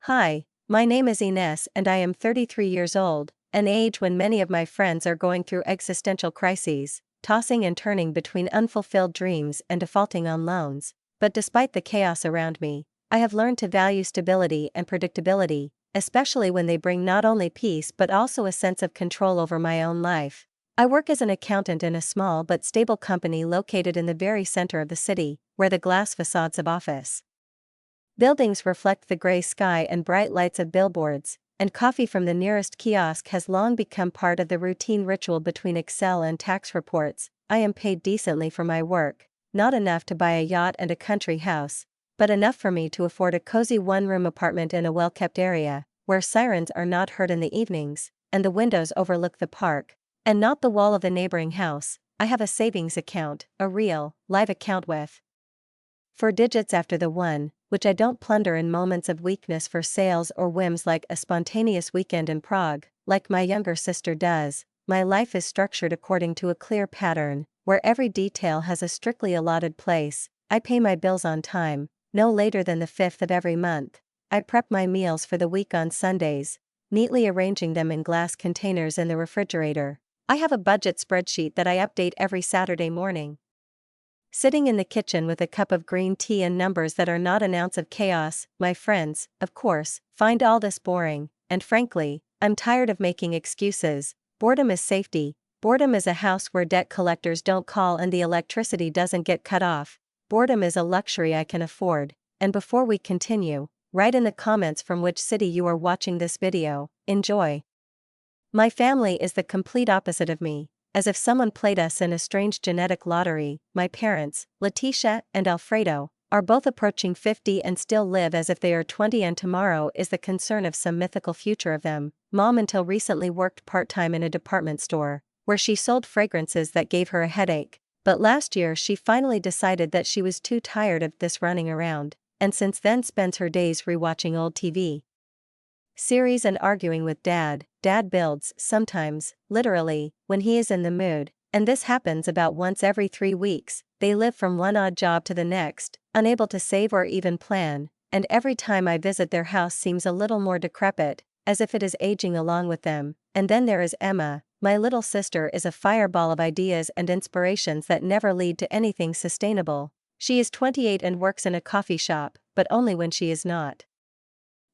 Hi, my name is Ines and I am 33 years old, an age when many of my friends are going through existential crises, tossing and turning between unfulfilled dreams and defaulting on loans. But despite the chaos around me, I have learned to value stability and predictability, especially when they bring not only peace but also a sense of control over my own life. I work as an accountant in a small but stable company located in the very center of the city, where the glass facades of office buildings reflect the gray sky and bright lights of billboards, and coffee from the nearest kiosk has long become part of the routine ritual between Excel and tax reports. I am paid decently for my work, not enough to buy a yacht and a country house, but enough for me to afford a cozy one-room apartment in a well-kept area, where sirens are not heard in the evenings, and the windows overlook the park, and not the wall of the neighboring house. I have a savings account, a real, live account with 4 digits after the one, which I don't plunder in moments of weakness for sales or whims like a spontaneous weekend in Prague, like my younger sister does. My life is structured according to a clear pattern, where every detail has a strictly allotted place. I pay my bills on time, no later than the 5th of every month. I prep my meals for the week on Sundays, neatly arranging them in glass containers in the refrigerator. I have a budget spreadsheet that I update every Saturday morning. Sitting in the kitchen with a cup of green tea and numbers that are not an ounce of chaos, my friends, of course, find all this boring, and frankly, I'm tired of making excuses. Boredom is safety. Boredom is a house where debt collectors don't call and the electricity doesn't get cut off. Boredom is a luxury I can afford. And before we continue, write in the comments from which city you are watching this video. Enjoy. My family is the complete opposite of me. As if someone played us in a strange genetic lottery. My parents, Letitia and Alfredo, are both approaching 50 and still live as if they are 20, and tomorrow is the concern of some mythical future of them. Mom until recently worked part-time in a department store, where she sold fragrances that gave her a headache. But last year she finally decided that she was too tired of this running around, and since then spends her days rewatching old TV series and arguing with Dad. Dad builds, sometimes, literally, when he is in the mood, and this happens about once every 3 weeks. They live from one odd job to the next, unable to save or even plan, and every time I visit their house seems a little more decrepit, as if it is aging along with them. And then there is Emma, my little sister is a fireball of ideas and inspirations that never lead to anything sustainable. She is 28 and works in a coffee shop, but only when she is not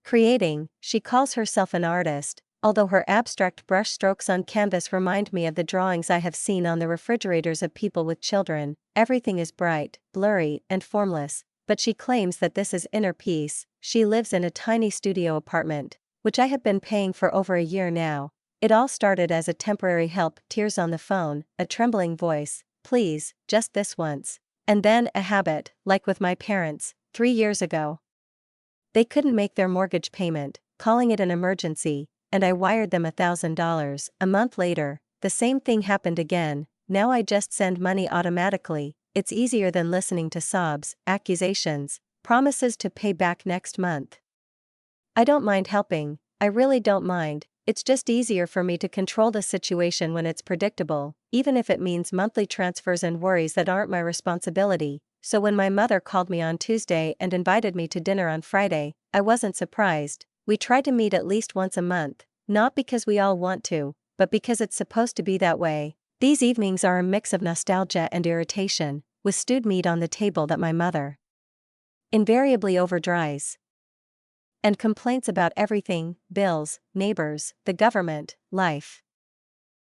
creating. She calls herself an artist, although her abstract brush strokes on canvas remind me of the drawings I have seen on the refrigerators of people with children. Everything is bright, blurry, and formless, but she claims that this is inner peace. She lives in a tiny studio apartment, which I have been paying for over a year now. It all started as a temporary help, tears on the phone, a trembling voice, please, just this once. And then a habit, like with my parents, 3 years ago. They couldn't make their mortgage payment, calling it an emergency, and I wired them $1,000. A month later, the same thing happened again. Now I just send money automatically. It's easier than listening to sobs, accusations, promises to pay back next month. I don't mind helping, I really don't mind. It's just easier for me to control the situation when it's predictable, even if it means monthly transfers and worries that aren't my responsibility. So when my mother called me on Tuesday and invited me to dinner on Friday, I wasn't surprised. We try to meet at least once a month, not because we all want to, but because it's supposed to be that way. These evenings are a mix of nostalgia and irritation, with stewed meat on the table that my mother invariably overdries, and complaints about everything: bills, neighbors, the government, life.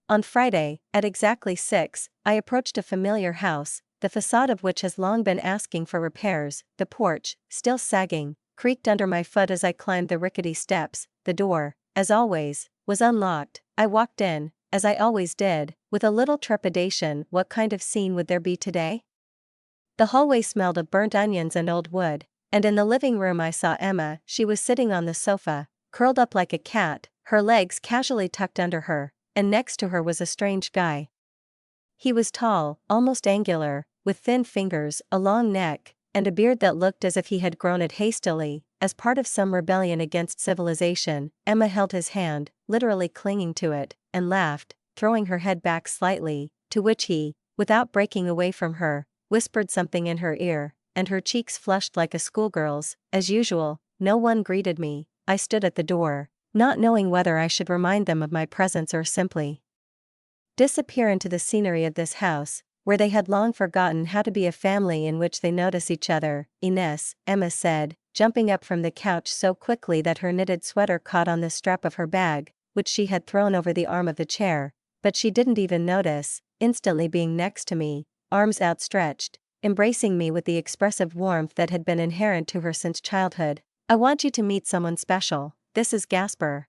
On Friday, at exactly 6, I approached a familiar house, the facade of which has long been asking for repairs. The porch, still sagging, creaked under my foot as I climbed the rickety steps. The door, as always, was unlocked. I walked in, as I always did, with a little trepidation. What kind of scene would there be today? The hallway smelled of burnt onions and old wood, and in the living room I saw Emma. She was sitting on the sofa, curled up like a cat, her legs casually tucked under her, and next to her was a strange guy. He was tall, almost angular, with thin fingers, a long neck, and a beard that looked as if he had grown it hastily, as part of some rebellion against civilization. Emma held his hand, literally clinging to it, and laughed, throwing her head back slightly, to which he, without breaking away from her, whispered something in her ear, and her cheeks flushed like a schoolgirl's. As usual, no one greeted me. I stood at the door, not knowing whether I should remind them of my presence or simply disappear into the scenery of this house, where they had long forgotten how to be a family in which they notice each other. Ines, Emma said, jumping up from the couch so quickly that her knitted sweater caught on the strap of her bag, which she had thrown over the arm of the chair, but she didn't even notice, instantly being next to me, arms outstretched, embracing me with the expressive warmth that had been inherent to her since childhood. I want you to meet someone special. This is Gasper.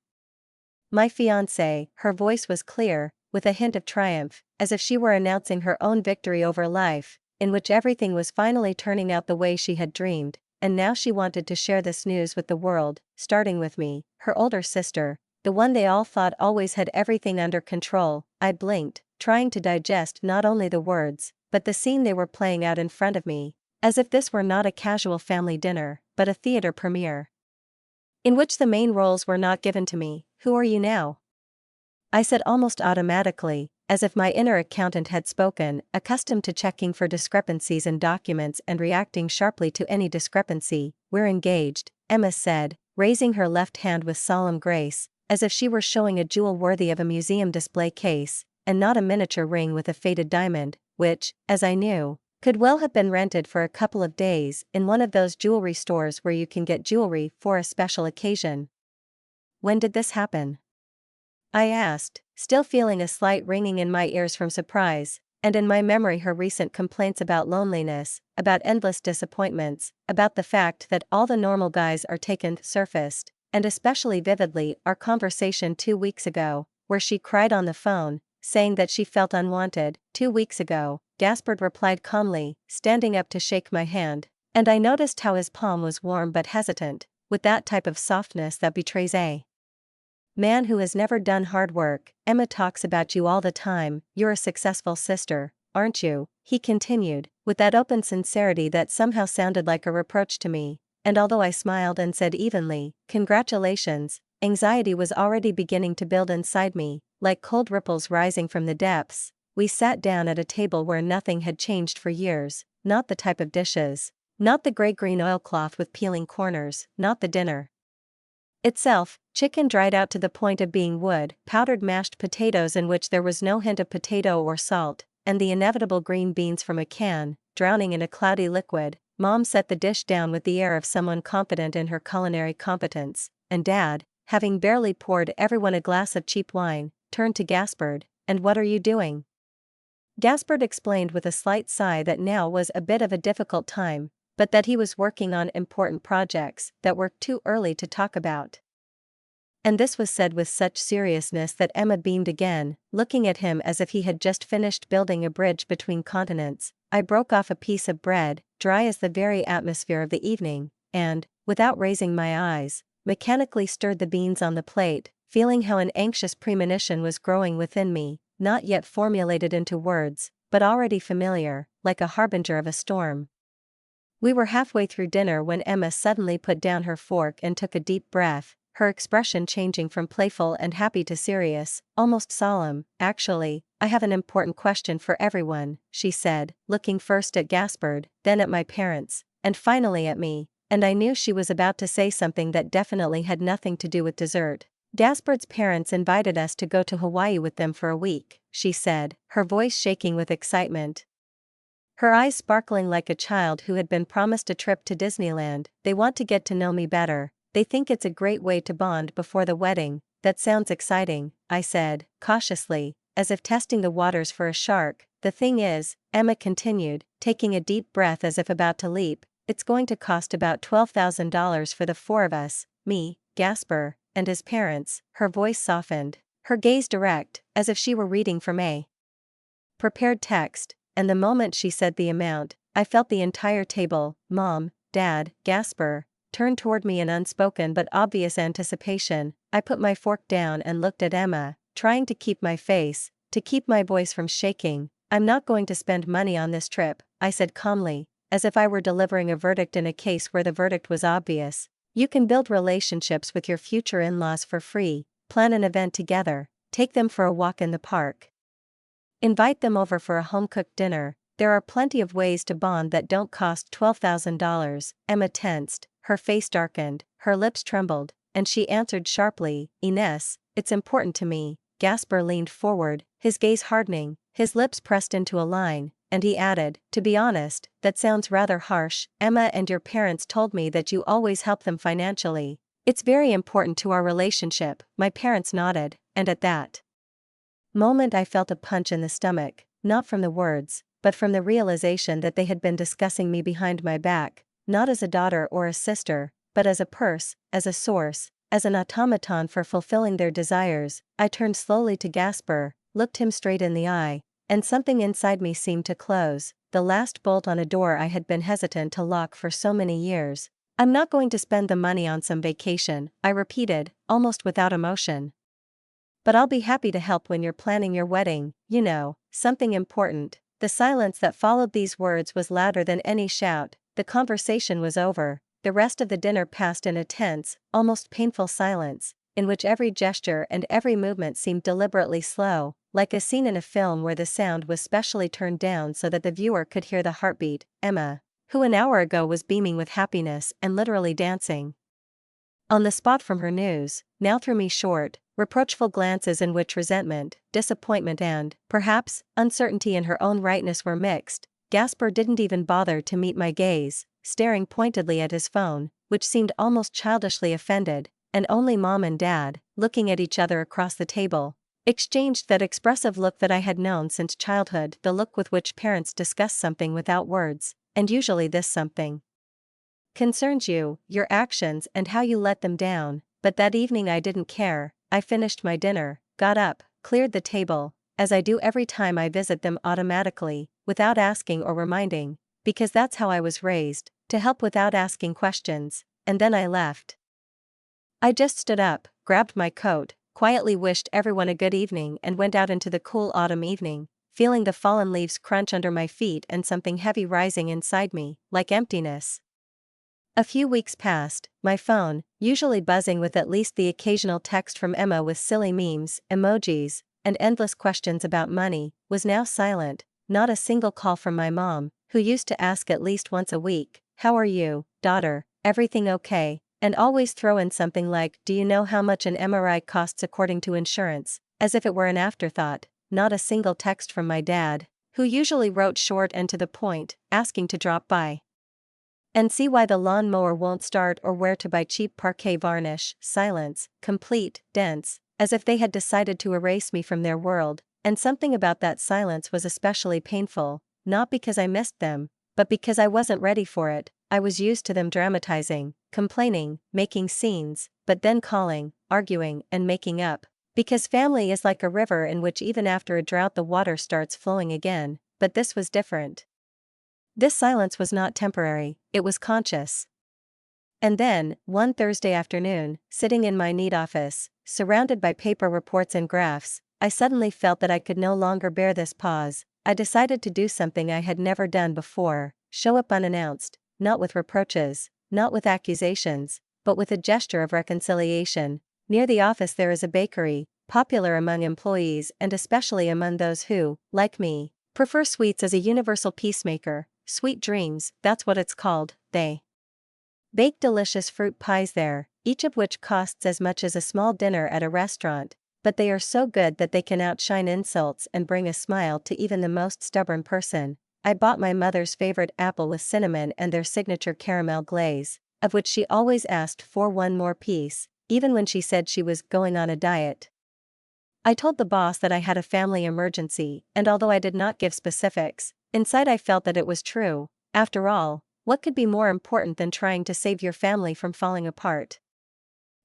My fiancé. Her voice was clear, with a hint of triumph, as if she were announcing her own victory over life, in which everything was finally turning out the way she had dreamed, and now she wanted to share this news with the world, starting with me, her older sister, the one they all thought always had everything under control. I blinked, trying to digest not only the words, but the scene they were playing out in front of me, as if this were not a casual family dinner, but a theater premiere, in which the main roles were not given to me. Who are you now? I said almost automatically, as if my inner accountant had spoken, accustomed to checking for discrepancies in documents and reacting sharply to any discrepancy. We're engaged, Emma said, raising her left hand with solemn grace, as if she were showing a jewel worthy of a museum display case, and not a miniature ring with a faded diamond, which, as I knew, could well have been rented for a couple of days in one of those jewelry stores where you can get jewelry for a special occasion. When did this happen? I asked, still feeling a slight ringing in my ears from surprise, and in my memory her recent complaints about loneliness, about endless disappointments, about the fact that all the normal guys are taken surfaced, and especially vividly our conversation 2 weeks ago, where she cried on the phone, saying that she felt unwanted. 2 weeks ago, Gaspard replied calmly, standing up to shake my hand, and I noticed how his palm was warm but hesitant, with that type of softness that betrays a man who has never done hard work. Emma talks about you all the time. You're a successful sister, aren't you? He continued, with that open sincerity that somehow sounded like a reproach to me, and although I smiled and said evenly, "Congratulations," anxiety was already beginning to build inside me, like cold ripples rising from the depths. We sat down at a table where nothing had changed for years, not the type of dishes, not the gray-green oilcloth with peeling corners, not the dinner itself, chicken dried out to the point of being wood, powdered mashed potatoes in which there was no hint of potato or salt, and the inevitable green beans from a can, drowning in a cloudy liquid. Mom set the dish down with the air of someone confident in her culinary competence, and Dad, having barely poured everyone a glass of cheap wine, turned to Gaspard. "And what are you doing?" Gaspard explained with a slight sigh that now was a bit of a difficult time, but that he was working on important projects that were too early to talk about. And this was said with such seriousness that Emma beamed again, looking at him as if he had just finished building a bridge between continents. I broke off a piece of bread, dry as the very atmosphere of the evening, and, without raising my eyes, mechanically stirred the beans on the plate, feeling how an anxious premonition was growing within me, not yet formulated into words, but already familiar, like a harbinger of a storm. We were halfway through dinner when Emma suddenly put down her fork and took a deep breath, her expression changing from playful and happy to serious, almost solemn. "Actually, I have an important question for everyone," she said, looking first at Gaspard, then at my parents, and finally at me, and I knew she was about to say something that definitely had nothing to do with dessert. "Gaspard's parents invited us to go to Hawaii with them for a week," she said, her voice shaking with excitement, her eyes sparkling like a child who had been promised a trip to Disneyland. "They want to get to know me better. They think it's a great way to bond before the wedding." "That sounds exciting," I said, cautiously, as if testing the waters for a shark. "The thing is," Emma continued, taking a deep breath as if about to leap, "it's going to cost about $12,000 for the 4 of us, me, Gaspar, and his parents." Her voice softened, her gaze direct, as if she were reading from a prepared text. And the moment she said the amount, I felt the entire table, Mom, Dad, Gaspar, turn toward me in unspoken but obvious anticipation. I put my fork down and looked at Emma, trying to keep my face, to keep my voice from shaking. "I'm not going to spend money on this trip," I said calmly, as if I were delivering a verdict in a case where the verdict was obvious. "You can build relationships with your future in-laws for free, plan an event together, take them for a walk in the park, invite them over for a home-cooked dinner. There are plenty of ways to bond that don't cost $12,000. Emma tensed, her face darkened, her lips trembled, and she answered sharply, "Ines, it's important to me." Gasper leaned forward, his gaze hardening, his lips pressed into a line, and he added, "To be honest, that sounds rather harsh. Emma and your parents told me that you always help them financially. It's very important to our relationship." My parents nodded, and at that moment I felt a punch in the stomach, not from the words, but from the realization that they had been discussing me behind my back, not as a daughter or a sister, but as a purse, as a source, as an automaton for fulfilling their desires. I turned slowly to Gasper, looked him straight in the eye, and something inside me seemed to close, the last bolt on a door I had been hesitant to lock for so many years. "I'm not going to spend the money on some vacation," I repeated, almost without emotion. "But I'll be happy to help when you're planning your wedding, you know, something important." The silence that followed these words was louder than any shout. The conversation was over. The rest of the dinner passed in a tense, almost painful silence, in which every gesture and every movement seemed deliberately slow, like a scene in a film where the sound was specially turned down so that the viewer could hear the heartbeat. Emma, who an hour ago was beaming with happiness and literally dancing on the spot from her news, now threw me short, reproachful glances in which resentment, disappointment and, perhaps, uncertainty in her own rightness were mixed. Gasper didn't even bother to meet my gaze, staring pointedly at his phone, which seemed almost childishly offended, and only Mom and Dad, looking at each other across the table, exchanged that expressive look that I had known since childhood, the look with which parents discuss something without words, and usually this something concerns you, your actions and how you let them down. But that evening I didn't care. I finished my dinner, got up, cleared the table, as I do every time I visit them automatically, without asking or reminding, because that's how I was raised, to help without asking questions, and then I left. I just stood up, grabbed my coat, quietly wished everyone a good evening and went out into the cool autumn evening, feeling the fallen leaves crunch under my feet and something heavy rising inside me, like emptiness. A few weeks passed, my phone, usually buzzing with at least the occasional text from Emma with silly memes, emojis, and endless questions about money, was now silent. Not a single call from my mom, who used to ask at least once a week, "How are you, daughter, everything okay?" and always throw in something like, "Do you know how much an MRI costs according to insurance?" as if it were an afterthought. Not a single text from my dad, who usually wrote short and to the point, asking to drop by and see why the lawn mower won't start or where to buy cheap parquet varnish. Silence, complete, dense, as if they had decided to erase me from their world, and something about that silence was especially painful, not because I missed them, but because I wasn't ready for it. I was used to them dramatizing, complaining, making scenes, but then calling, arguing, and making up. Because family is like a river in which even after a drought the water starts flowing again, but this was different. This silence was not temporary, it was conscious. And then, one Thursday afternoon, sitting in my neat office, surrounded by paper reports and graphs, I suddenly felt that I could no longer bear this pause. I decided to do something I had never done before, show up unannounced, not with reproaches, not with accusations, but with a gesture of reconciliation. Near the office there is a bakery, popular among employees and especially among those who, like me, prefer sweets as a universal peacemaker. Sweet Dreams, that's what it's called. They bake delicious fruit pies there, each of which costs as much as a small dinner at a restaurant, but they are so good that they can outshine insults and bring a smile to even the most stubborn person. I bought my mother's favorite apple with cinnamon and their signature caramel glaze, of which she always asked for one more piece, even when she said she was going on a diet. I told the boss that I had a family emergency, and although I did not give specifics, inside I felt that it was true. After all, what could be more important than trying to save your family from falling apart?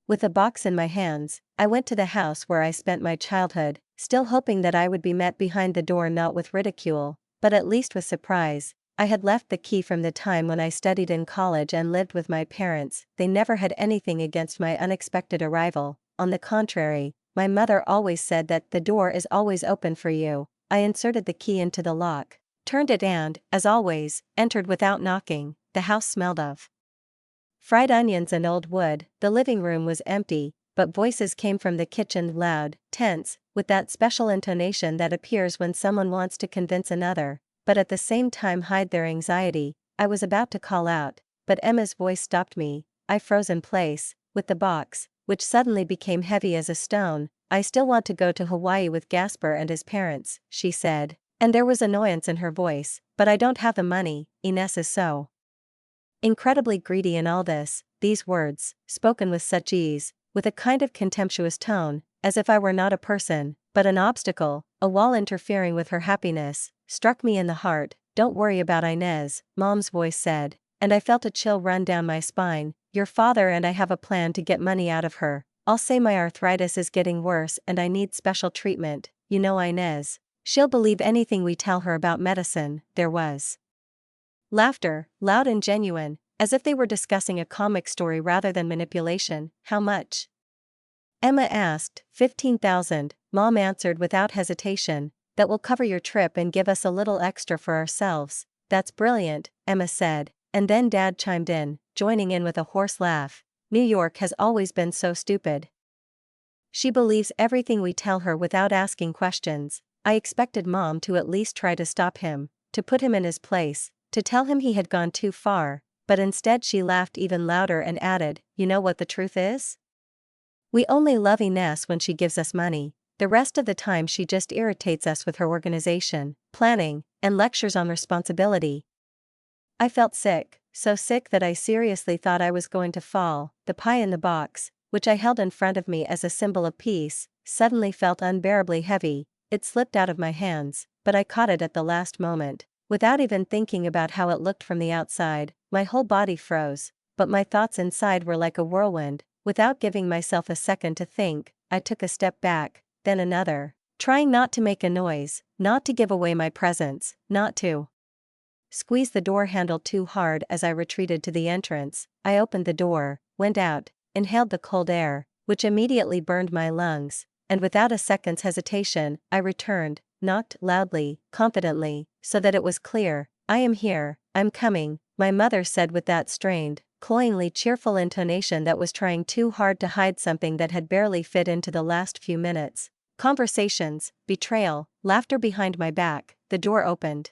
With a box in my hands, I went to the house where I spent my childhood, still hoping that I would be met behind the door not with ridicule, but at least with surprise. I had left the key from the time when I studied in college and lived with my parents. They never had anything against my unexpected arrival. On the contrary, my mother always said that the door is always open for you. I inserted the key into the lock, turned it and, as always, entered without knocking. The house smelled of fried onions and old wood. The living room was empty, but voices came from the kitchen, loud, tense, with that special intonation that appears when someone wants to convince another, but at the same time hide their anxiety. I was about to call out, but Emma's voice stopped me. I froze in place, with the box, which suddenly became heavy as a stone. "I still want to go to Hawaii with Gasper and his parents," she said. And there was annoyance in her voice. "But I don't have the money, Ines is so incredibly greedy in all this." These words, spoken with such ease, with a kind of contemptuous tone, as if I were not a person, but an obstacle, a wall interfering with her happiness, struck me in the heart. "Don't worry about Inez," Mom's voice said, and I felt a chill run down my spine. "Your father and I have a plan to get money out of her. I'll say my arthritis is getting worse and I need special treatment. You know Inez. She'll believe anything we tell her about medicine." There was laughter, loud and genuine, as if they were discussing a comic story rather than manipulation. "How much?" Emma asked. 15,000, Mom answered without hesitation. "That will cover your trip and give us a little extra for ourselves." "That's brilliant," Emma said, and then Dad chimed in, joining in with a hoarse laugh. "New York has always been so stupid. She believes everything we tell her without asking questions." I expected Mom to at least try to stop him, to put him in his place, to tell him he had gone too far, but instead she laughed even louder and added, "You know what the truth is? We only love Ines when she gives us money. The rest of the time she just irritates us with her organization, planning, and lectures on responsibility." I felt sick, so sick that I seriously thought I was going to fall. The pie in the box, which I held in front of me as a symbol of peace, suddenly felt unbearably heavy. It slipped out of my hands, but I caught it at the last moment. Without even thinking about how it looked from the outside, my whole body froze, but my thoughts inside were like a whirlwind. Without giving myself a second to think, I took a step back, then another, trying not to make a noise, not to give away my presence, not to squeeze the door handle too hard. As I retreated to the entrance, I opened the door, went out, inhaled the cold air, which immediately burned my lungs, and without a second's hesitation, I returned, knocked loudly, confidently, so that it was clear. "I am here, I'm coming," my mother said with that strained, cloyingly cheerful intonation that was trying too hard to hide something that had barely fit into the last few minutes. Conversations, betrayal, laughter behind my back. The door opened,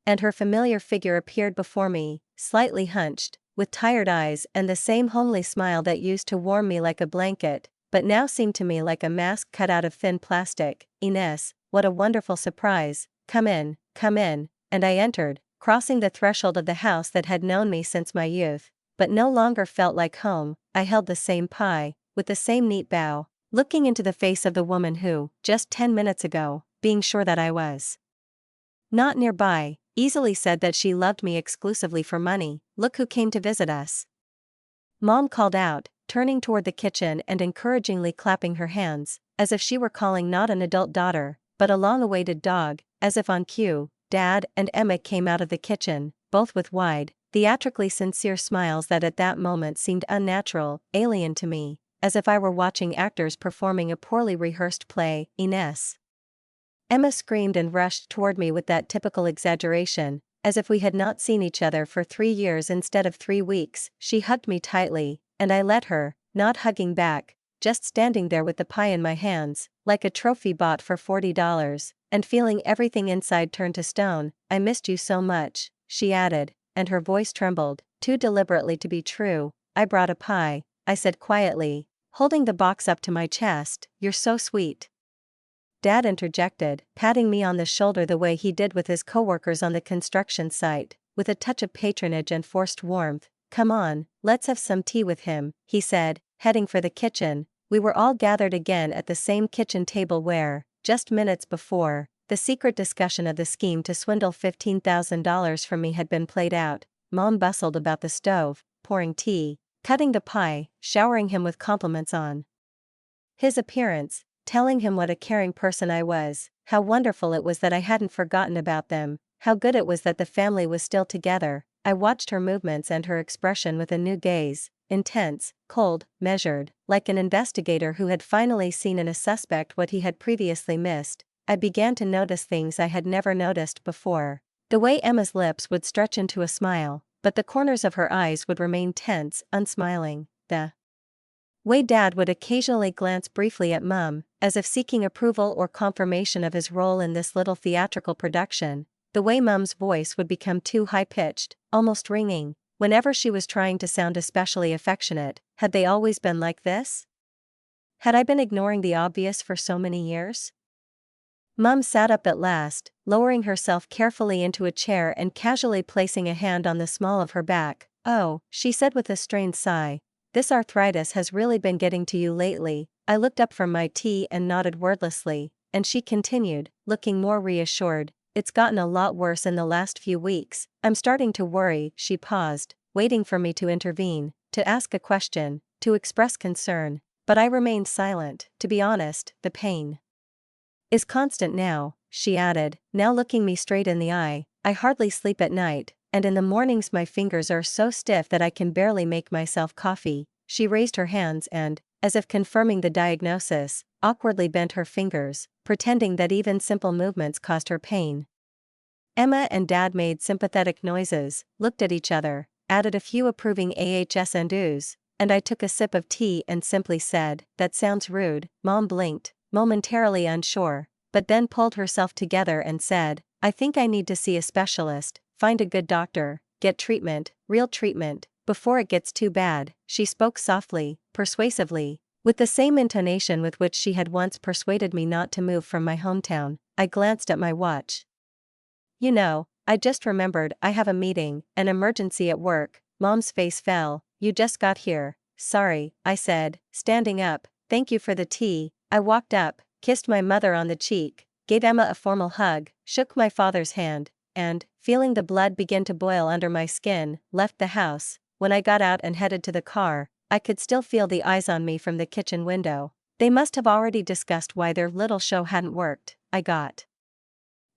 and her familiar figure appeared before me, slightly hunched, with tired eyes and the same homely smile that used to warm me like a blanket, but now seemed to me like a mask cut out of thin plastic. "Ines, what a wonderful surprise. Come in," and I entered, crossing the threshold of the house that had known me since my youth, but no longer felt like home. I held the same pie, with the same neat bow, looking into the face of the woman who, just 10 minutes ago, being sure that I was not nearby, easily said that she loved me exclusively for money. "Look who came to visit us," Mom called out, turning toward the kitchen and encouragingly clapping her hands, as if she were calling not an adult daughter, but a long-awaited dog. As if on cue, Dad and Emma came out of the kitchen, both with wide, theatrically sincere smiles that at that moment seemed unnatural, alien to me, as if I were watching actors performing a poorly rehearsed play. "Ines." Emma screamed and rushed toward me with that typical exaggeration, as if we had not seen each other for 3 years instead of 3 weeks. She hugged me tightly, and I let her, not hugging back, just standing there with the pie in my hands, like a trophy bought for $40, and feeling everything inside turn to stone. "I missed you so much," she added, and her voice trembled, too deliberately to be true. "I brought a pie," I said quietly, holding the box up to my chest. "You're so sweet." Dad interjected, patting me on the shoulder the way he did with his coworkers on the construction site, with a touch of patronage and forced warmth. "Come on, let's have some tea with him," he said, heading for the kitchen. We were all gathered again at the same kitchen table where, just minutes before, the secret discussion of the scheme to swindle $15,000 from me had been played out. Mom bustled about the stove, pouring tea, cutting the pie, showering him with compliments on his appearance, telling him what a caring person I was, how wonderful it was that I hadn't forgotten about them, how good it was that the family was still together. I watched her movements and her expression with a new gaze, intense, cold, measured, like an investigator who had finally seen in a suspect what he had previously missed. I began to notice things I had never noticed before. The way Emma's lips would stretch into a smile, but the corners of her eyes would remain tense, unsmiling. The way Dad would occasionally glance briefly at Mum, as if seeking approval or confirmation of his role in this little theatrical production. The way Mum's voice would become too high-pitched, almost ringing, Whenever she was trying to sound especially affectionate, had they always been like this? Had I been ignoring the obvious for so many years? Mum sat up at last, lowering herself carefully into a chair and casually placing a hand on the small of her back. "Oh," she said with a strained sigh, "this arthritis has really been getting to you lately." I looked up from my tea and nodded wordlessly, and she continued, looking more reassured, "It's gotten a lot worse in the last few weeks. I'm starting to worry." She paused, waiting for me to intervene, to ask a question, to express concern, but I remained silent. To be honest, the pain is constant now, she added, now looking me straight in the eye. "I hardly sleep at night, and in the mornings my fingers are so stiff that I can barely make myself coffee." She raised her hands and, as if confirming the diagnosis, awkwardly bent her fingers, pretending that even simple movements caused her pain. Emma and Dad made sympathetic noises, looked at each other, added a few approving ahs and oohs, and I took a sip of tea and simply said, "That sounds rude." Mom blinked, momentarily unsure, but then pulled herself together and said, "I think I need to see a specialist, find a good doctor, get treatment, real treatment, before it gets too bad." She spoke softly, persuasively, with the same intonation with which she had once persuaded me not to move from my hometown. I glanced at my watch. "You know, I just remembered I have a meeting, an emergency at work." Mom's face fell. "You just got here." "Sorry," I said, standing up. "Thank you for the tea." I walked up, kissed my mother on the cheek, gave Emma a formal hug, shook my father's hand, and, feeling the blood begin to boil under my skin, left the house. When I got out and headed to the car, I could still feel the eyes on me from the kitchen window. They must have already discussed why their little show hadn't worked. I got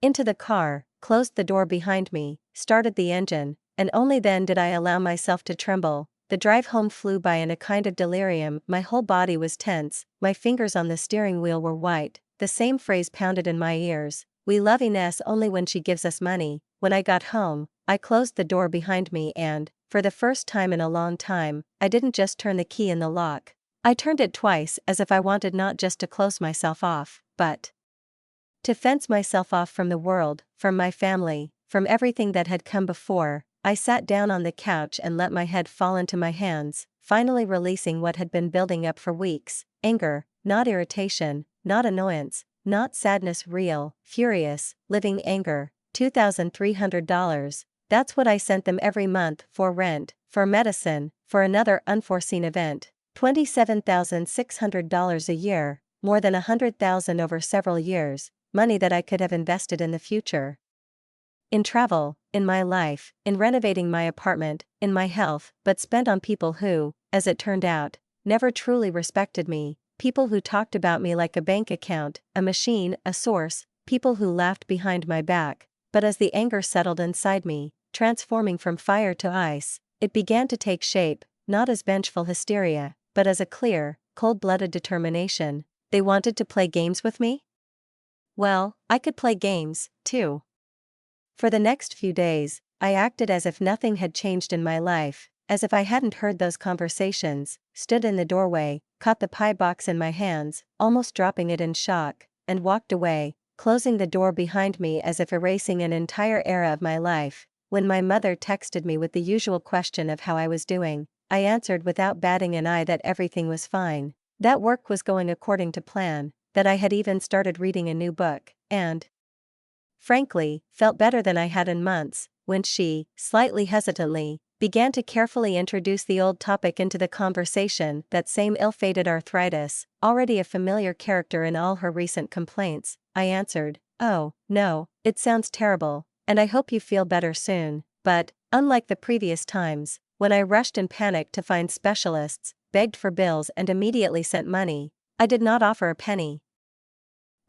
into the car, closed the door behind me, started the engine, and only then did I allow myself to tremble. The drive home flew by in a kind of delirium. My whole body was tense, my fingers on the steering wheel were white, the same phrase pounded in my ears, "We love Ines only when she gives us money." When I got home, I closed the door behind me and, for the first time in a long time, I didn't just turn the key in the lock. I turned it twice, as if I wanted not just to close myself off, but to fence myself off from the world, from my family, from everything that had come before. I sat down on the couch and let my head fall into my hands, finally releasing what had been building up for weeks. Anger, not irritation, not annoyance, not sadness, real, furious, living anger. $2,300. That's what I sent them every month, for rent, for medicine, for another unforeseen event. $27,600 a year, more than $100,000 over several years. Money that I could have invested in the future. In travel, in my life, in renovating my apartment, in my health, but spent on people who, as it turned out, never truly respected me, people who talked about me like a bank account, a machine, a source, people who laughed behind my back. But as the anger settled inside me, transforming from fire to ice, it began to take shape, not as vengeful hysteria, but as a clear, cold-blooded determination. They wanted to play games with me? Well, I could play games, too. For the next few days, I acted as if nothing had changed in my life, as if I hadn't heard those conversations, stood in the doorway, caught the pie box in my hands, almost dropping it in shock, and walked away, closing the door behind me as if erasing an entire era of my life. When my mother texted me with the usual question of how I was doing, I answered without batting an eye that everything was fine, that work was going according to plan, that I had even started reading a new book, and, frankly, felt better than I had in months. When she, slightly hesitantly, began to carefully introduce the old topic into the conversation, that same ill-fated arthritis, already a familiar character in all her recent complaints, I answered, "Oh, no, it sounds terrible, and I hope you feel better soon." But, unlike the previous times, when I rushed in panic to find specialists, begged for bills and immediately sent money, I did not offer a penny.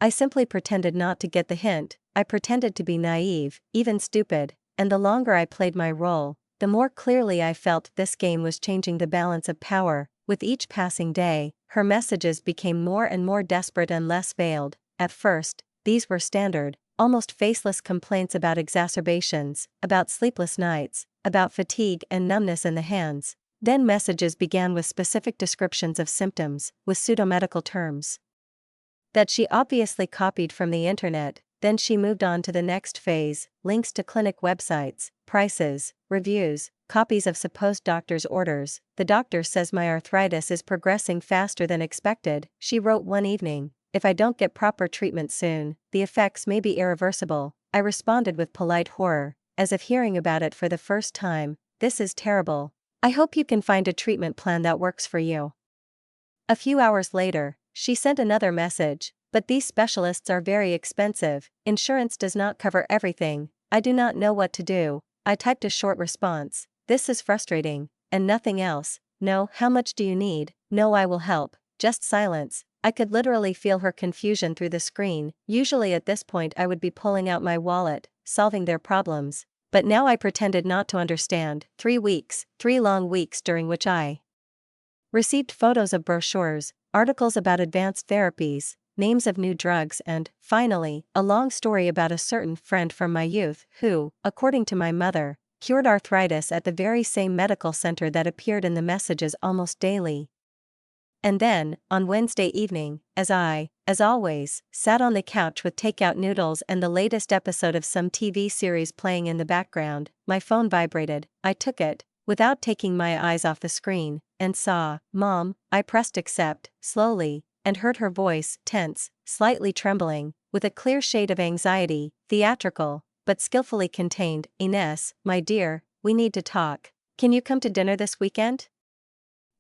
I simply pretended not to get the hint. I pretended to be naive, even stupid, and the longer I played my role, the more clearly I felt this game was changing the balance of power. With each passing day, her messages became more and more desperate and less veiled. At first, these were standard, almost faceless complaints about exacerbations, about sleepless nights, about fatigue and numbness in the hands. Then messages began with specific descriptions of symptoms, with pseudomedical terms that she obviously copied from the internet. Then she moved on to the next phase, links to clinic websites, prices, reviews, copies of supposed doctor's orders. "The doctor says my arthritis is progressing faster than expected," she wrote one evening. "If I don't get proper treatment soon, the effects may be irreversible." I responded with polite horror, as if hearing about it for the first time. "This is terrible. I hope you can find a treatment plan that works for you." A few hours later, she sent another message, "But these specialists are very expensive, insurance does not cover everything, I do not know what to do." I typed a short response: "This is frustrating," and nothing else. "No, how much do you need?" "No, I will help." Just silence. I could literally feel her confusion through the screen. Usually at this point I would be pulling out my wallet, solving their problems. But now I pretended not to understand. 3 weeks, 3 long weeks during which I received photos of brochures, articles about advanced therapies, names of new drugs and, finally, a long story about a certain friend from my youth who, according to my mother, cured arthritis at the very same medical center that appeared in the messages almost daily. And then, on Wednesday evening, as I, as always, sat on the couch with takeout noodles and the latest episode of some TV series playing in the background, my phone vibrated. I took it, without taking my eyes off the screen, and saw, "Mom." I pressed accept, slowly, and heard her voice, tense, slightly trembling, with a clear shade of anxiety, theatrical, but skillfully contained. "Ines, my dear, we need to talk. Can you come to dinner this weekend?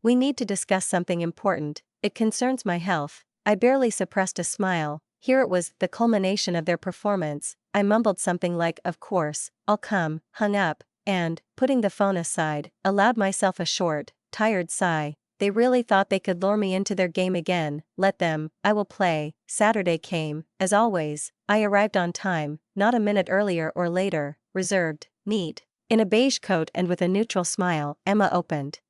We need to discuss something important, it concerns my health." I barely suppressed a smile. Here it was, the culmination of their performance. I mumbled something like, "Of course, I'll come," hung up, and, putting the phone aside, allowed myself a short, tired sigh. They really thought they could lure me into their game again. Let them, I will play. Saturday came, as always. I arrived on time, not a minute earlier or later, reserved, neat. In a beige coat and with a neutral smile, Emma opened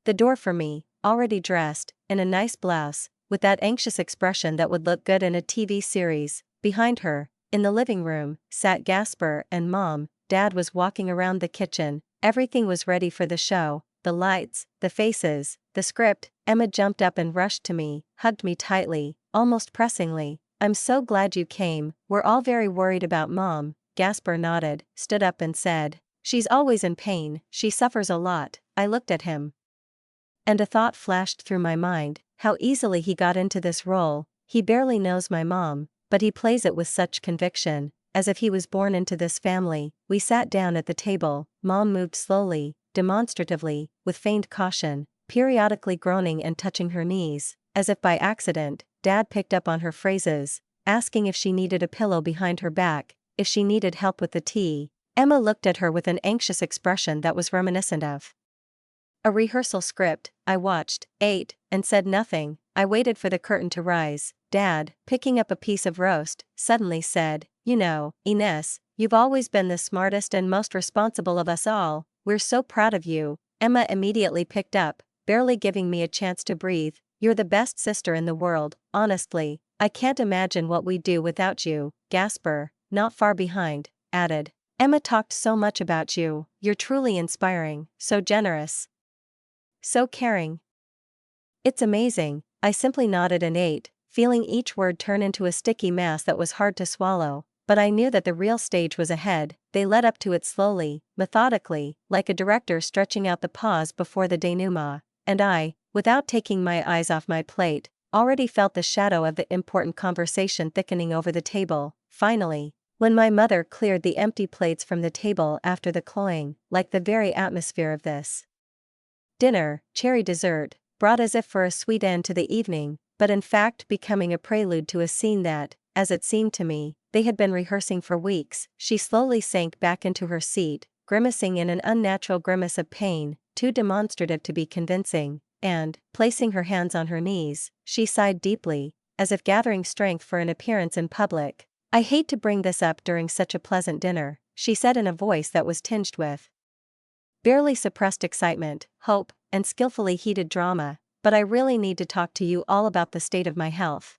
the door for me, already dressed, in a nice blouse, with that anxious expression that would look good in a TV series. Behind her, in the living room, sat Gasper and Mom. Dad was walking around the kitchen. Everything was ready for the show, the lights, the faces, the script. Emma jumped up and rushed to me, hugged me tightly, almost pressingly. "I'm so glad you came, we're all very worried about Mom." Gasper nodded, stood up and said, "She's always in pain, she suffers a lot." I looked at him, and a thought flashed through my mind, how easily he got into this role. He barely knows my mom, but he plays it with such conviction, as if he was born into this family. We sat down at the table. Mom moved slowly, demonstratively, with feigned caution, periodically groaning and touching her knees, as if by accident. Dad picked up on her phrases, asking if she needed a pillow behind her back, if she needed help with the tea. Emma looked at her with an anxious expression that was reminiscent of a rehearsal script. I watched, ate, and said nothing. I waited for the curtain to rise. Dad, picking up a piece of roast, suddenly said, "You know, Ines, you've always been the smartest and most responsible of us all. We're so proud of you." Emma immediately picked up, barely giving me a chance to breathe. "You're the best sister in the world, honestly. I can't imagine what we'd do without you." Gasper, not far behind, added, "Emma talked so much about you. You're truly inspiring, so generous, so caring." "It's amazing." I simply nodded and ate, feeling each word turn into a sticky mass that was hard to swallow. But I knew that the real stage was ahead. They led up to it slowly, methodically, like a director stretching out the pause before the denouement. And I, without taking my eyes off my plate, already felt the shadow of the important conversation thickening over the table. Finally, when my mother cleared the empty plates from the table after the cloying, like the very atmosphere of this dinner, cherry dessert, brought as if for a sweet end to the evening, but in fact becoming a prelude to a scene that, as it seemed to me, they had been rehearsing for weeks, she slowly sank back into her seat, grimacing in an unnatural grimace of pain, too demonstrative to be convincing, and, placing her hands on her knees, she sighed deeply, as if gathering strength for an appearance in public. "I hate to bring this up during such a pleasant dinner," she said in a voice that was tinged with barely suppressed excitement, hope, and skillfully heated drama, "but I really need to talk to you all about the state of my health."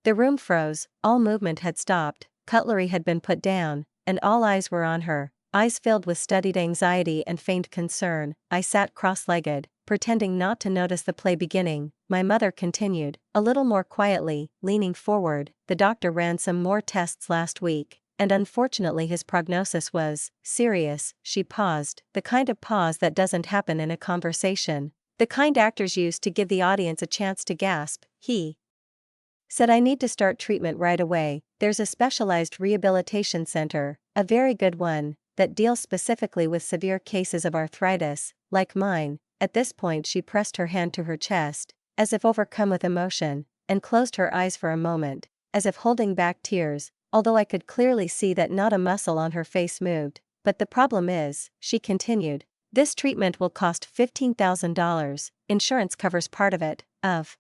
The room froze, all movement had stopped, cutlery had been put down, and all eyes were on her, eyes filled with studied anxiety and feigned concern. I sat cross-legged, pretending not to notice the play beginning. My mother continued, a little more quietly, leaning forward, "The doctor ran some more tests last week. and unfortunately his prognosis was serious. She paused, the kind of pause that doesn't happen in a conversation. The kind actors use to give the audience a chance to gasp. He said, I need to start treatment right away. There's a specialized rehabilitation center, a very good one, that deals specifically with severe cases of arthritis, like mine. At this point she pressed her hand to her chest, as if overcome with emotion, and closed her eyes for a moment, as if holding back tears, although I could clearly see that not a muscle on her face moved. But the problem is, she continued, this treatment will cost $15,000, insurance covers part of it, of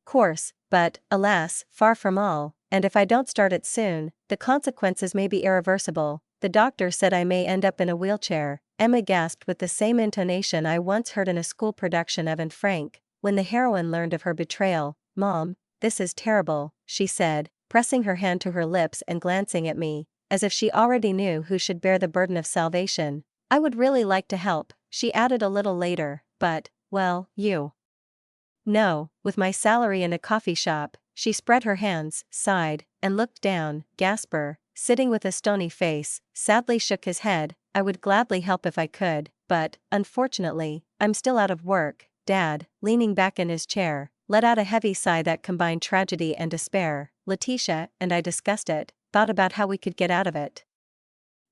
course, but, alas, far from all, and if I don't start it soon, the consequences may be irreversible. The doctor said I may end up in a wheelchair. Emma gasped with the same intonation I once heard in a school production of Anne Frank, when the heroine learned of her betrayal. Mom, this is terrible, she said, pressing her hand to her lips and glancing at me, as if she already knew who should bear the burden of salvation. I would really like to help, she added a little later, but, well, you know, with my salary in a coffee shop. She spread her hands, sighed, and looked down. Gasper, sitting with a stony face, sadly shook his head. I would gladly help if I could, but, unfortunately, I'm still out of work. Dad, leaning back in his chair, let out a heavy sigh that combined tragedy and despair. Letitia and I discussed it, thought about how we could get out of it.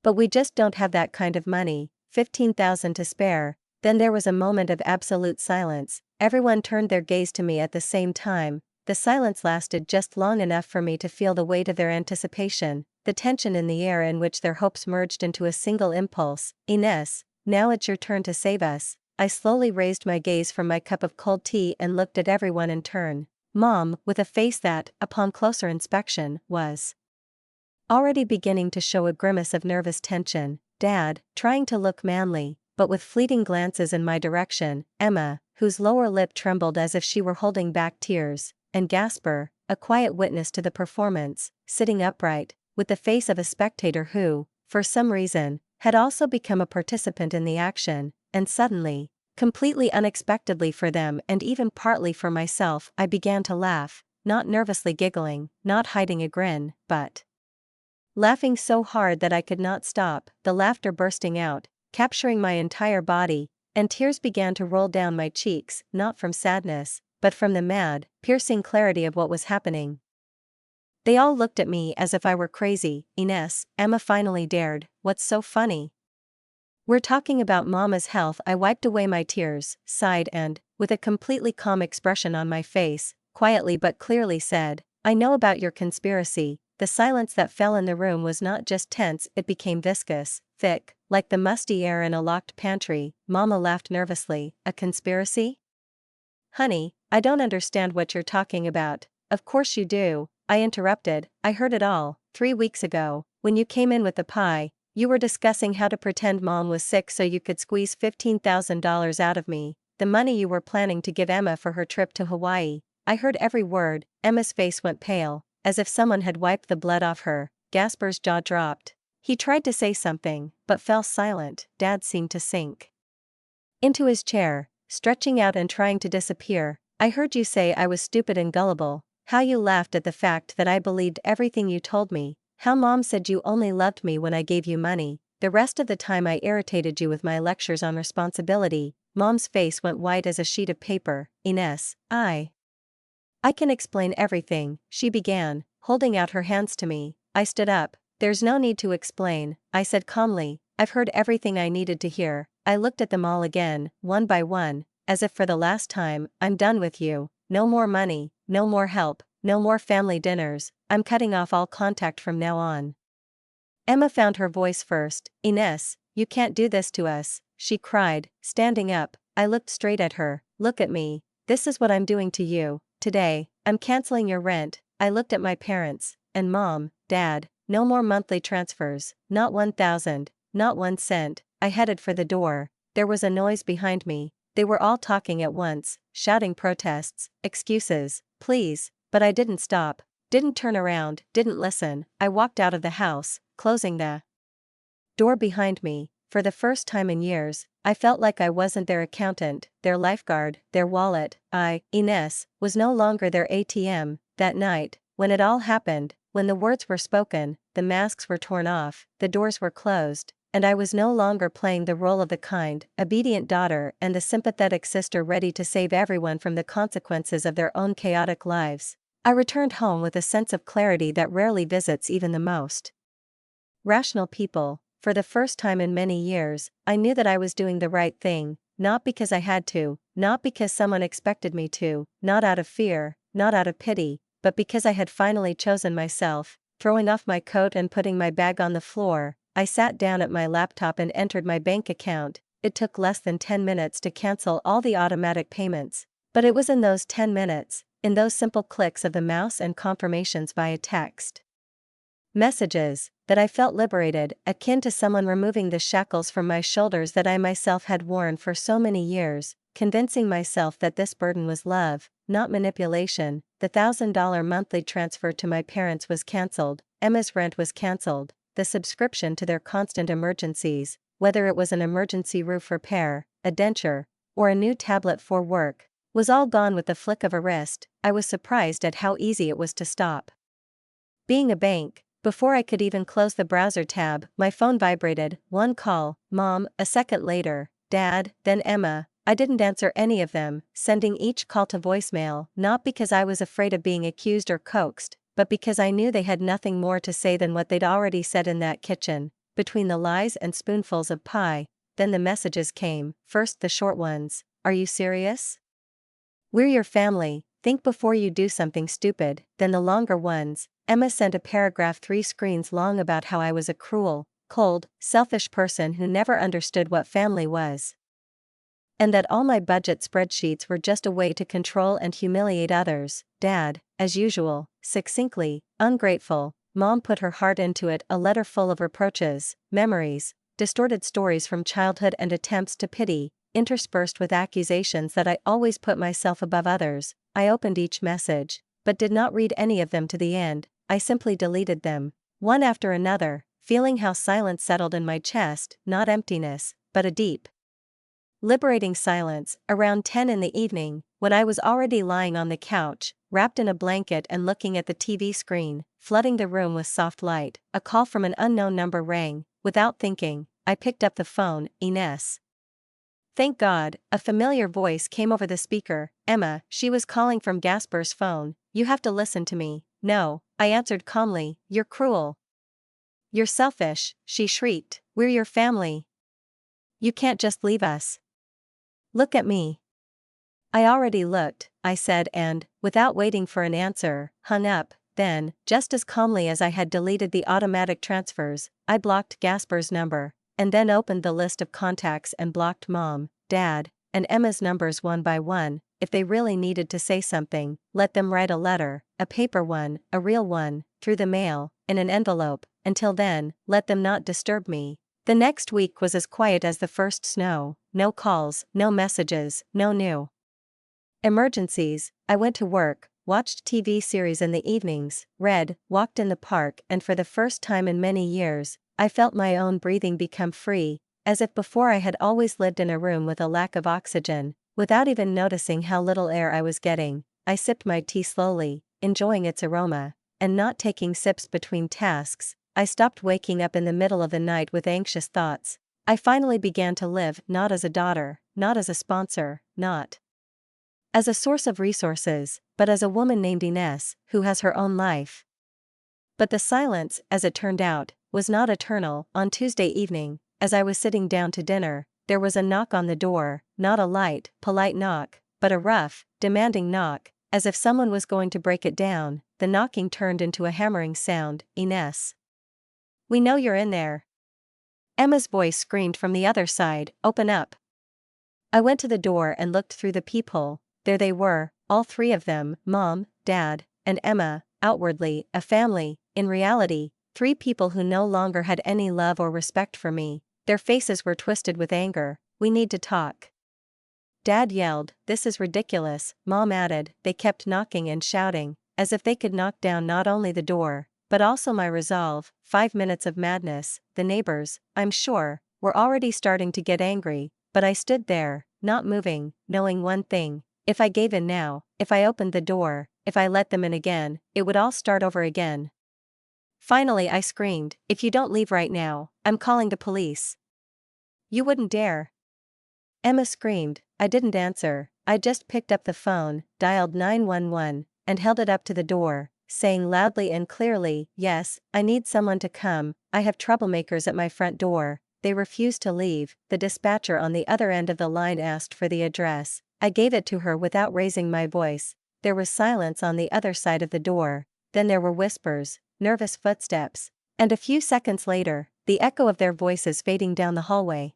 But we just don't have that kind of money. 15,000 to spare. Then there was a moment of absolute silence. Everyone turned their gaze to me at the same time. The silence lasted just long enough for me to feel the weight of their anticipation, the tension in the air in which their hopes merged into a single impulse. Ines, now it's your turn to save us. I slowly raised my gaze from my cup of cold tea and looked at everyone in turn. Mom, with a face that, upon closer inspection, was already beginning to show a grimace of nervous tension. Dad, trying to look manly, but with fleeting glances in my direction. Emma, whose lower lip trembled as if she were holding back tears, and Gasper, a quiet witness to the performance, sitting upright, with the face of a spectator who, for some reason, had also become a participant in the action. And suddenly, completely unexpectedly for them and even partly for myself, I began to laugh, not nervously giggling, not hiding a grin, but laughing so hard that I could not stop, the laughter bursting out, capturing my entire body, and tears began to roll down my cheeks, not from sadness, but from the mad, piercing clarity of what was happening. They all looked at me as if I were crazy. Ines, Emma finally dared, what's so funny? We're talking about Mama's health. I wiped away my tears, sighed and, with a completely calm expression on my face, quietly but clearly said, I know about your conspiracy. The silence that fell in the room was not just tense, it became viscous, thick, like the musty air in a locked pantry. Mama laughed nervously. A conspiracy? Honey, I don't understand what you're talking about. Of course you do, I interrupted. I heard it all. 3 weeks ago, when you came in with the pie, you were discussing how to pretend Mom was sick so you could squeeze $15,000 out of me, the money you were planning to give Emma for her trip to Hawaii. I heard every word. Emma's face went pale, as if someone had wiped the blood off her. Gasper's jaw dropped. He tried to say something, but fell silent. Dad seemed to sink into his chair, stretching out and trying to disappear. I heard you say I was stupid and gullible, how you laughed at the fact that I believed everything you told me, how Mom said you only loved me when I gave you money. The rest of the time I irritated you with my lectures on responsibility. Mom's face went white as a sheet of paper. Ines, I can explain everything, she began, holding out her hands to me. I stood up. There's no need to explain, I said calmly. I've heard everything I needed to hear. I looked at them all again, one by one, as if for the last time. I'm done with you. No more money, no more help, no more family dinners. I'm cutting off all contact from now on. Emma found her voice first. Ines, you can't do this to us, she cried, standing up. I looked straight at her. Look at me. This is what I'm doing to you. Today, I'm canceling your rent. I looked at my parents, and Mom, Dad, no more monthly transfers, not 1,000, not 1 cent. I headed for the door. There was a noise behind me. They were all talking at once, shouting protests, excuses, please, but I didn't stop, didn't turn around, didn't listen. I walked out of the house, closing the door behind me. For the first time in years, I felt like I wasn't their accountant, their lifeguard, their wallet. Ines, was no longer their ATM. That night, when it all happened, when the words were spoken, the masks were torn off, the doors were closed, and I was no longer playing the role of the kind, obedient daughter and the sympathetic sister ready to save everyone from the consequences of their own chaotic lives. I returned home with a sense of clarity that rarely visits even the most rational people. For the first time in many years, I knew that I was doing the right thing, not because I had to, not because someone expected me to, not out of fear, not out of pity, but because I had finally chosen myself. Throwing off my coat and putting my bag on the floor, I sat down at my laptop and entered my bank account. It took less than 10 minutes to cancel all the automatic payments, but it was in those 10 minutes, in those simple clicks of the mouse and confirmations via text messages, that I felt liberated, akin to someone removing the shackles from my shoulders that I myself had worn for so many years, convincing myself that this burden was love, not manipulation. The $1,000 monthly transfer to my parents was cancelled, Emma's rent was cancelled, the subscription to their constant emergencies, whether it was an emergency roof repair, a denture, or a new tablet for work, was all gone with the flick of a wrist. I was surprised at how easy it was to stop being a bank. Before I could even close the browser tab, my phone vibrated. One call, Mom, a second later, Dad, then Emma. I didn't answer any of them, sending each call to voicemail, not because I was afraid of being accused or coaxed, but because I knew they had nothing more to say than what they'd already said in that kitchen. Between the lies and spoonfuls of pie, then the messages came, first the short ones. Are you serious? We're your family, think before you do something stupid. Then the longer ones. Emma sent a paragraph 3 screens long about how I was a cruel, cold, selfish person who never understood what family was. And that all my budget spreadsheets were just a way to control and humiliate others. Dad, as usual, succinctly, ungrateful. Mom put her heart into it, a letter full of reproaches, memories, distorted stories from childhood and attempts to pity, interspersed with accusations that I always put myself above others. I opened each message, but did not read any of them to the end. I simply deleted them, one after another, feeling how silence settled in my chest, not emptiness, but a deep, liberating silence. Around 10 in the evening, when I was already lying on the couch, wrapped in a blanket and looking at the TV screen, flooding the room with soft light, a call from an unknown number rang. Without thinking, I picked up the phone. Ines. Thank God, a familiar voice came over the speaker. Emma, she was calling from Gasper's phone. You have to listen to me. No, I answered calmly. You're cruel. You're selfish, she shrieked. We're your family. You can't just leave us. Look at me. I already looked, I said, and, without waiting for an answer, hung up. Then, just as calmly as I had deleted the automatic transfers, I blocked Gasper's number, and then opened the list of contacts and blocked Mom, Dad, and Emma's numbers one by one. If they really needed to say something, let them write a letter, a paper one, a real one, through the mail, in an envelope. Until then, let them not disturb me. The next week was as quiet as the first snow. No calls, no messages, no new emergencies. I went to work, watched TV series in the evenings, read, walked in the park, and for the first time in many years, I felt my own breathing become free, as if before I had always lived in a room with a lack of oxygen. Without even noticing how little air I was getting, I sipped my tea slowly, enjoying its aroma, and not taking sips between tasks. I stopped waking up in the middle of the night with anxious thoughts. I finally began to live, not as a daughter, not as a sponsor, not as a source of resources, but as a woman named Ines, who has her own life. But the silence, as it turned out, was not eternal. On Tuesday evening, as I was sitting down to dinner, there was a knock on the door, not a light, polite knock, but a rough, demanding knock, as if someone was going to break it down. The knocking turned into a hammering sound. Ines. We know you're in there. Emma's voice screamed from the other side, open up. I went to the door and looked through the peephole. There they were, all three of them, Mom, Dad, and Emma, outwardly, a family, in reality, three people who no longer had any love or respect for me. Their faces were twisted with anger. We need to talk. Dad yelled, this is ridiculous. Mom added, they kept knocking and shouting, as if they could knock down not only the door, but also my resolve. 5 minutes of madness. The neighbors, I'm sure, were already starting to get angry, but I stood there, not moving, knowing one thing. If I gave in now, if I opened the door, if I let them in again, it would all start over again. Finally, I screamed, "If you don't leave right now, I'm calling the police." "You wouldn't dare." Emma screamed. I didn't answer, I just picked up the phone, dialed 911, and held it up to the door, saying loudly and clearly, "Yes, I need someone to come, I have troublemakers at my front door, they refuse to leave." The dispatcher on the other end of the line asked for the address. I gave it to her without raising my voice. There was silence on the other side of the door, then there were whispers, nervous footsteps, and a few seconds later, the echo of their voices fading down the hallway.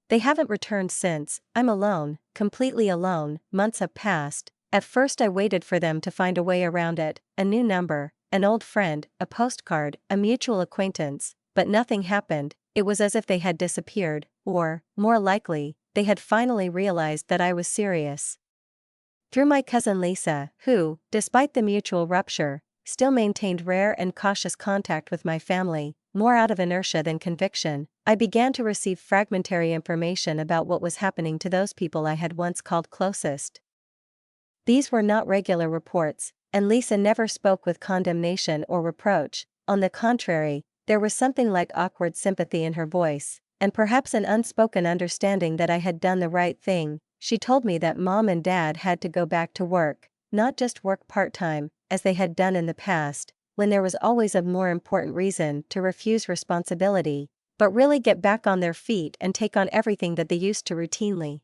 They haven't returned since. I'm alone, completely alone. Months have passed. At first I waited for them to find a way around it, a new number, an old friend, a postcard, a mutual acquaintance, but nothing happened. It was as if they had disappeared, or, more likely, they had finally realized that I was serious. Through my cousin Lisa, who, despite the mutual rupture, still maintained rare and cautious contact with my family, more out of inertia than conviction, I began to receive fragmentary information about what was happening to those people I had once called closest. These were not regular reports, and Lisa never spoke with condemnation or reproach. On the contrary, there was something like awkward sympathy in her voice, and perhaps an unspoken understanding that I had done the right thing. She told me that Mom and Dad had to go back to work, not just work part-time, as they had done in the past, when there was always a more important reason to refuse responsibility, but really get back on their feet and take on everything that they used to routinely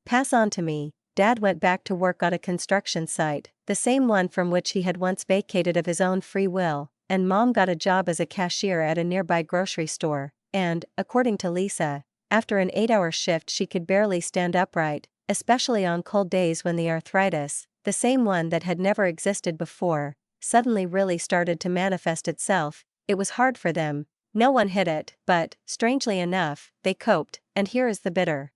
pass on to me. Dad went back to work on a construction site, the same one from which he had once vacated of his own free will, and Mom got a job as a cashier at a nearby grocery store, and, according to Lisa, after an 8-hour shift she could barely stand upright, especially on cold days when the arthritis, the same one that had never existed before, suddenly really started to manifest itself. It was hard for them. No one hid it, but, strangely enough, they coped, and here is the bitter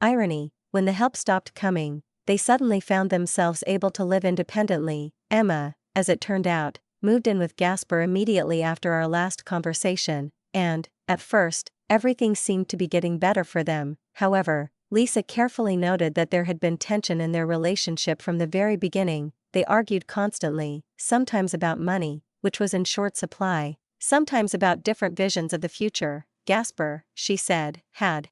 irony: when the help stopped coming, they suddenly found themselves able to live independently. Emma, as it turned out, moved in with Gasper immediately after our last conversation, and, at first, everything seemed to be getting better for them. However, Lisa carefully noted that there had been tension in their relationship from the very beginning. They argued constantly, sometimes about money, which was in short supply, sometimes about different visions of the future. Gasper, she said, had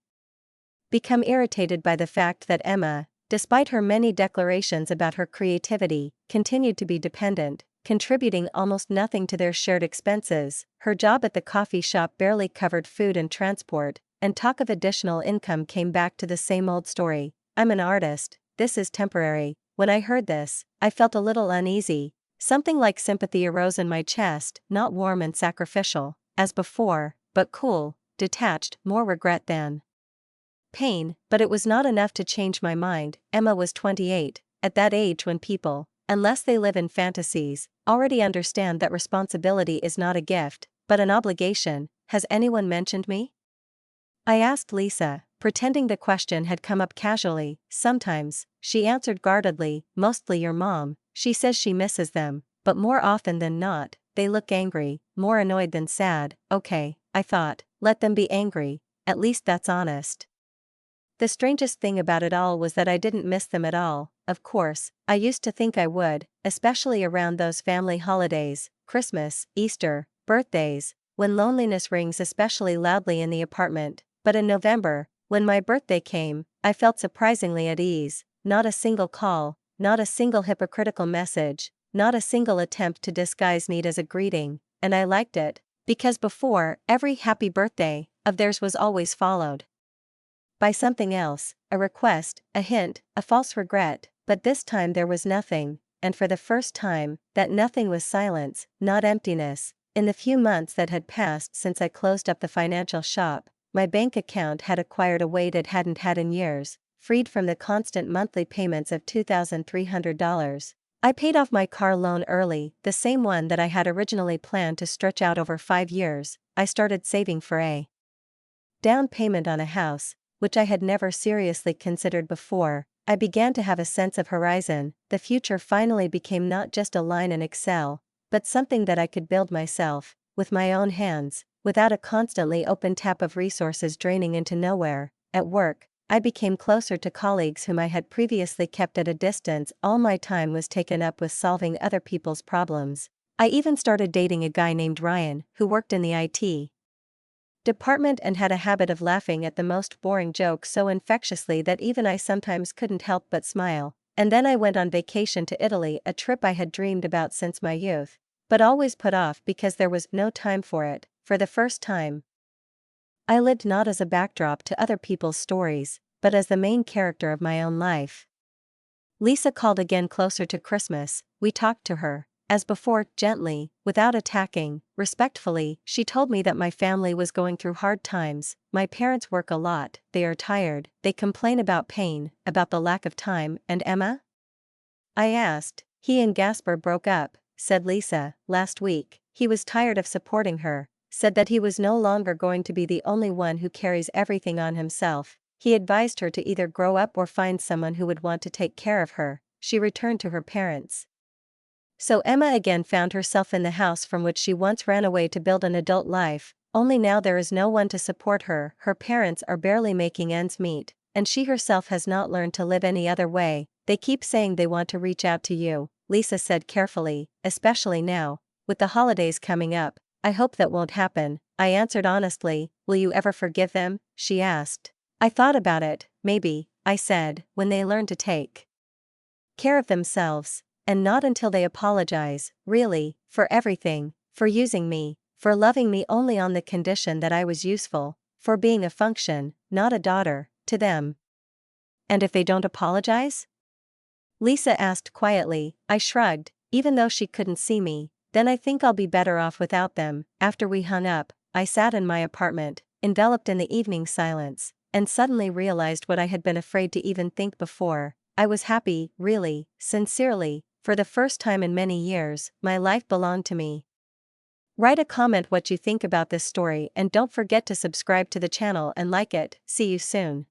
become irritated by the fact that Emma, despite her many declarations about her creativity, continued to be dependent, contributing almost nothing to their shared expenses. Her job at the coffee shop barely covered food and transport, and talk of additional income came back to the same old story: "I'm an artist, this is temporary." When I heard this, I felt a little uneasy. Something like sympathy arose in my chest, not warm and sacrificial, as before, but cool, detached, more regret than pain. But it was not enough to change my mind. Emma was 28, at that age when people, unless they live in fantasies, already understand that responsibility is not a gift, but an obligation. "Has anyone mentioned me?" I asked Lisa, pretending the question had come up casually. "Sometimes," she answered guardedly, "mostly your mom. She says she misses them, but more often than not, they look angry, more annoyed than sad." Okay, I thought, let them be angry, at least that's honest. The strangest thing about it all was that I didn't miss them at all. Of course, I used to think I would, especially around those family holidays, Christmas, Easter, birthdays, when loneliness rings especially loudly in the apartment. But in November, when my birthday came, I felt surprisingly at ease. Not a single call, not a single hypocritical message, not a single attempt to disguise need as a greeting, and I liked it, because before, every happy birthday of theirs was always followed by something else, a request, a hint, a false regret. But this time there was nothing, and for the first time, that nothing was silence, not emptiness. In the few months that had passed since I closed up the financial shop, my bank account had acquired a weight it hadn't had in years. Freed from the constant monthly payments of $2,300, I paid off my car loan early, the same one that I had originally planned to stretch out over 5 years. I started saving for a down payment on a house, which I had never seriously considered before. I began to have a sense of horizon. The future finally became not just a line in Excel, but something that I could build myself, with my own hands, without a constantly open tap of resources draining into nowhere. At work, I became closer to colleagues whom I had previously kept at a distance. All my time was taken up with solving other people's problems. I even started dating a guy named Ryan who worked in the IT department and had a habit of laughing at the most boring jokes so infectiously that even I sometimes couldn't help but smile. And then I went on vacation to Italy, a trip I had dreamed about since my youth, but always put off because there was no time for it. For the first time, I lived not as a backdrop to other people's stories, but as the main character of my own life. Lisa called again closer to Christmas. We talked to her. As before, gently, without attacking, respectfully. She told me that my family was going through hard times. My parents work a lot, they are tired, they complain about pain, about the lack of time. And Emma? I asked. He and Gasper broke up, said Lisa, last week. He was tired of supporting her, said that he was no longer going to be the only one who carries everything on himself. He advised her to either grow up or find someone who would want to take care of her. She returned to her parents. So Emma again found herself in the house from which she once ran away to build an adult life, only now there is no one to support her. Her parents are barely making ends meet, and she herself has not learned to live any other way. They keep saying they want to reach out to you, Lisa said carefully, especially now, with the holidays coming up. I hope that won't happen, I answered honestly. Will you ever forgive them? She asked. I thought about it, maybe, I said, when they learn to take care of themselves. And not until they apologize, really, for everything, for using me, for loving me only on the condition that I was useful, for being a function, not a daughter, to them. And if they don't apologize? Lisa asked quietly. I shrugged, even though she couldn't see me. Then I think I'll be better off without them. After we hung up, I sat in my apartment, enveloped in the evening silence, and suddenly realized what I had been afraid to even think before. I was happy, really, sincerely. For the first time in many years, my life belonged to me. Write a comment what you think about this story and don't forget to subscribe to the channel and like it. See you soon.